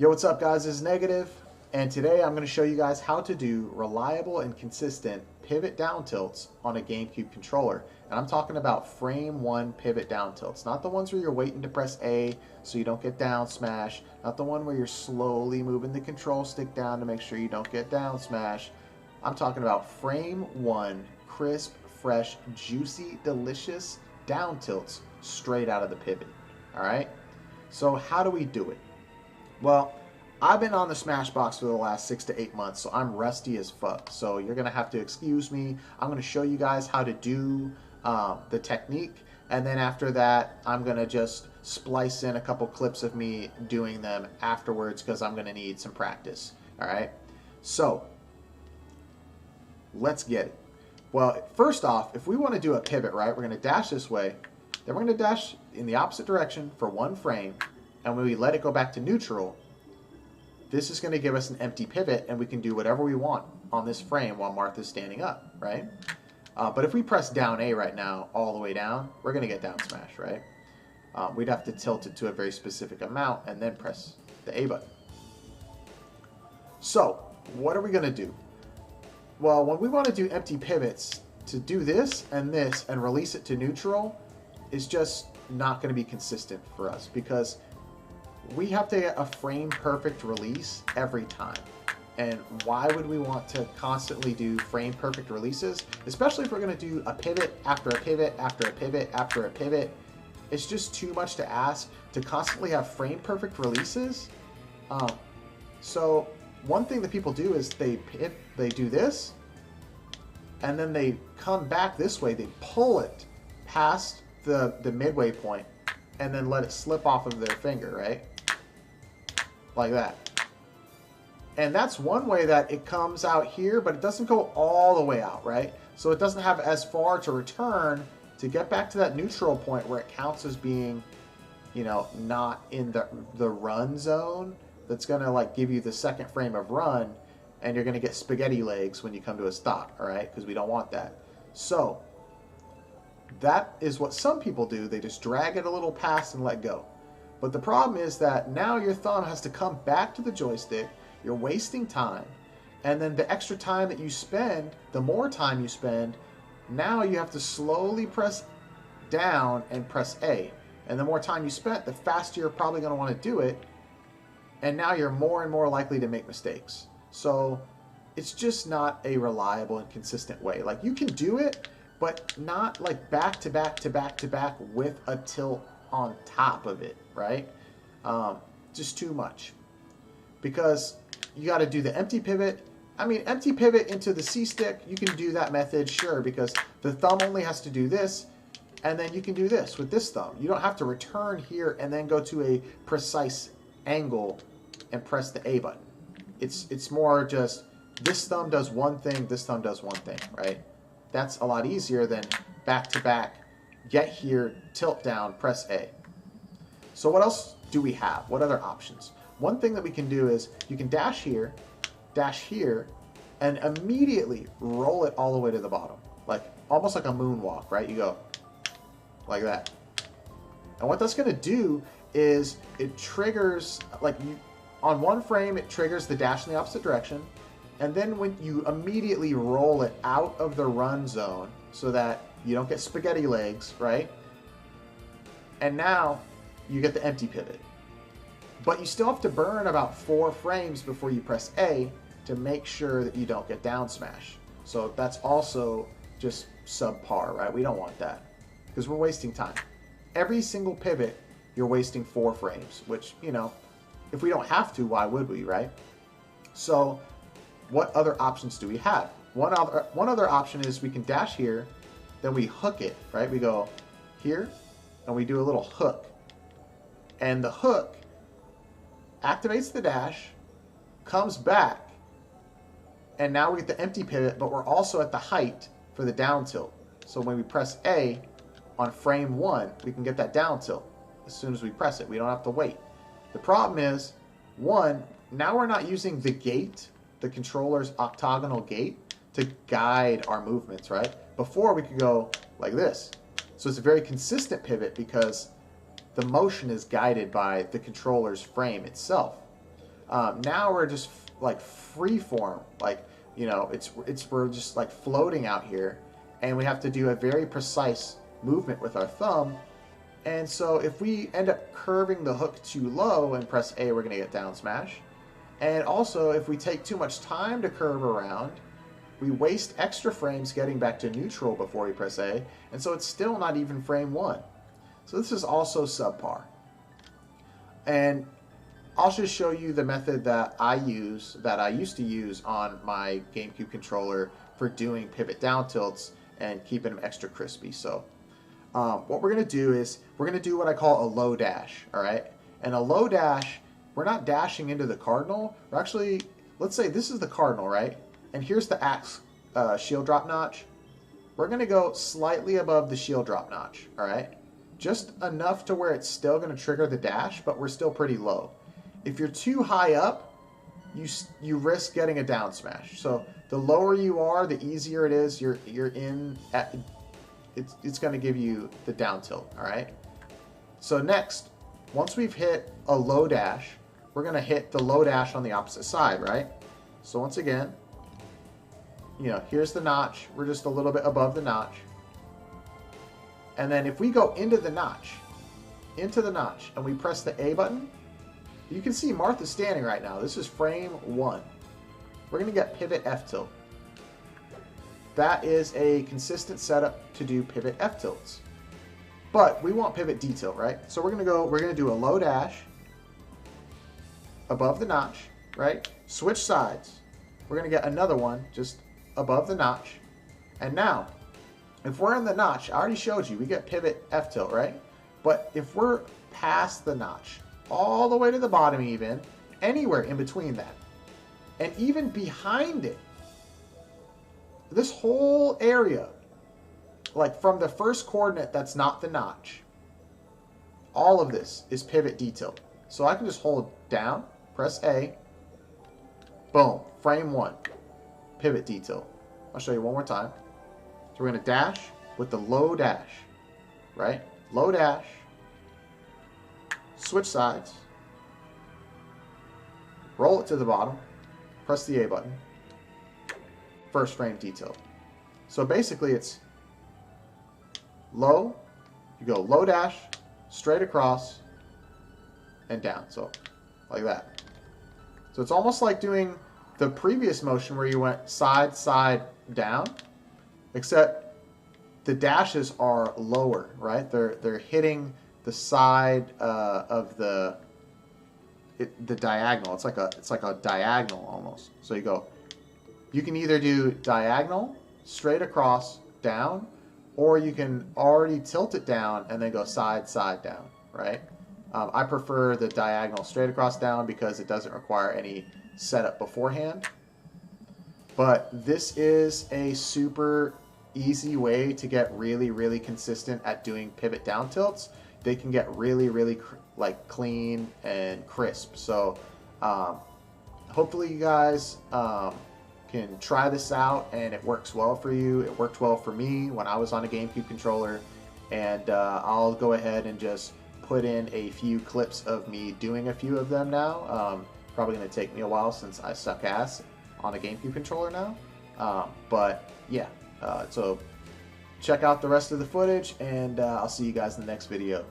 Yo, what's up guys, this is Negative, and today I'm going to show you guys how to do reliable and consistent pivot down tilts on a GameCube controller. And I'm talking about frame one pivot down tilts, not the ones where you're waiting to press A so you don't get down smash, not the one where you're slowly moving the control stick down to make sure you don't get down smash. I'm talking about frame one, crisp, fresh, juicy, delicious down tilts straight out of the pivot. Alright, so how do we do it? Well, I've been on the Smashbox for the last 6 to 8 months, so I'm rusty as fuck. So you're going to have to excuse me. I'm going to show you guys how to do the technique. And then after that, I'm going to just splice in a couple clips of me doing them afterwards because I'm going to need some practice. All right? So, let's get it. Well, first off, if we want to do a pivot, right, we're going to dash this way. Then we're going to dash in the opposite direction for one frame. And when we let it go back to neutral, this is going to give us an empty pivot, and we can do whatever we want on this frame while Martha's standing up, right? But if we press down A right now, all the way down, we're going to get down smash, right? We'd have to tilt it to a very specific amount and then press the A button. So, what are we going to do? Well, when we want to do empty pivots, to do this and release it to neutral is just not going to be consistent for us because we have to get a frame perfect release every time. And why would we want to constantly do frame perfect releases? Especially if we're going to do a pivot after a pivot after a pivot after a pivot. It's just too much to ask to constantly have frame perfect releases. So one thing that people do is they do this and then they come back this way. They pull it past the midway point and then let it slip off of their finger, right? Like that. And that's one way that it comes out here, but it doesn't go all the way out, right? So it doesn't have as far to return to get back to that neutral point where it counts as being, you know, not in the run zone. That's going to like give you the second frame of run, and you're going to get spaghetti legs when you come to a stop, all right? Because we don't want that. So that is what some people do. They just drag it a little past and let go. But the problem is that now your thumb has to come back to the joystick, you're wasting time, and then the extra time that you spend, the more time you spend, now you have to slowly press down and press A. And the more time you spent, the faster you're probably going to want to do it, and now you're more and more likely to make mistakes. So it's just not a reliable and consistent way. Like, you can do it, but not like back to back to back to back with a tilt on top of it, right? Just too much. Because you got to do the empty pivot. I mean, empty pivot into the C stick, you can do that method, sure, because the thumb only has to do this, and then you can do this with this thumb. You don't have to return here and then go to a precise angle and press the A button. It's more just this thumb does one thing, this thumb does one thing, right? That's a lot easier than back to back, get here, tilt down, press A. So what else do we have? What other options? One thing that we can do is you can dash here, and immediately roll it all the way to the bottom. Like, almost like a moonwalk, right? You go like that. And what that's going to do is it triggers, like, on one frame it triggers the dash in the opposite direction, and then when you immediately roll it out of the run zone so that you don't get spaghetti legs, right? And now you get the empty pivot. But you still have to burn about 4 frames before you press A to make sure that you don't get down smash. So that's also just subpar, right? We don't want that because we're wasting time. Every single pivot, you're wasting 4 frames, which, you know, if we don't have to, why would we, right? So what other options do we have? One other option is we can dash here, then we hook it, right? We go here, and we do a little hook. And the hook activates the dash, comes back, and now we get the empty pivot, but we're also at the height for the down tilt. So when we press A on frame 1, we can get that down tilt as soon as we press it. We don't have to wait. The problem is, one, now we're not using the gate, the controller's octagonal gate, to guide our movements, right? Before we could go like this. So it's a very consistent pivot because the motion is guided by the controller's frame itself. Now we're just like free form, like, you know, we're just like floating out here, and we have to do a very precise movement with our thumb. And so if we end up curving the hook too low and press A, we're going to get down smash. And also, if we take too much time to curve around, we waste extra frames getting back to neutral before we press A, and so it's still not even frame 1. So this is also subpar. And I'll just show you the method that I used to use on my GameCube controller for doing pivot down tilts and keeping them extra crispy. So what we're going to do is we're going to do what I call a low dash, all right? And a low dash, we're not dashing into the cardinal. We're actually, let's say this is the cardinal, right? And here's the axe shield drop notch. We're going to go slightly above the shield drop notch, all right? Just enough to where it's still going to trigger the dash, but we're still pretty low. If you're too high up, you risk getting a down smash. So the lower you are, the easier it is. You're in at, it's going to give you the down tilt, all right? So next, once we've hit a low dash, we're going to hit the low dash on the opposite side, right? So once again, you know, here's the notch. We're just a little bit above the notch. And then if we go into the notch, and we press the A button, you can see Martha's standing right now. This is frame 1. We're going to get pivot F tilt. That is a consistent setup to do pivot F tilts. But we want pivot D tilt, right? So we're going to do a low dash above the notch, right? Switch sides. We're going to get another one just above the notch. And now, if we're in the notch, I already showed you, we get pivot F tilt, right? But if we're past the notch, all the way to the bottom even, anywhere in between that, and even behind it, this whole area, like from the first coordinate that's not the notch, all of this is pivot D tilt. So I can just hold down, press A, boom, frame 1, pivot D tilt. I'll show you one more time. So we're going to dash with the low dash, right? Low dash, switch sides, roll it to the bottom, press the A button, first frame D tilt. So basically it's low, you go low dash, straight across, and down. So like that. So it's almost like doing the previous motion where you went side, side, down, except the dashes are lower, right? They're hitting the side of the diagonal. It's like a diagonal almost. So you can either do diagonal, straight across, down, or you can already tilt it down and then go side, side, down, right? I prefer the diagonal straight across down because it doesn't require any setup beforehand. But this is a super easy way to get really, really consistent at doing pivot down tilts. They can get really, really like clean and crisp. So hopefully you guys can try this out and it works well for you. It worked well for me when I was on a GameCube controller, and I'll go ahead and just put in a few clips of me doing a few of them now. Probably going to take me a while since I suck ass on a GameCube controller now. But yeah, so check out the rest of the footage, and I'll see you guys in the next video.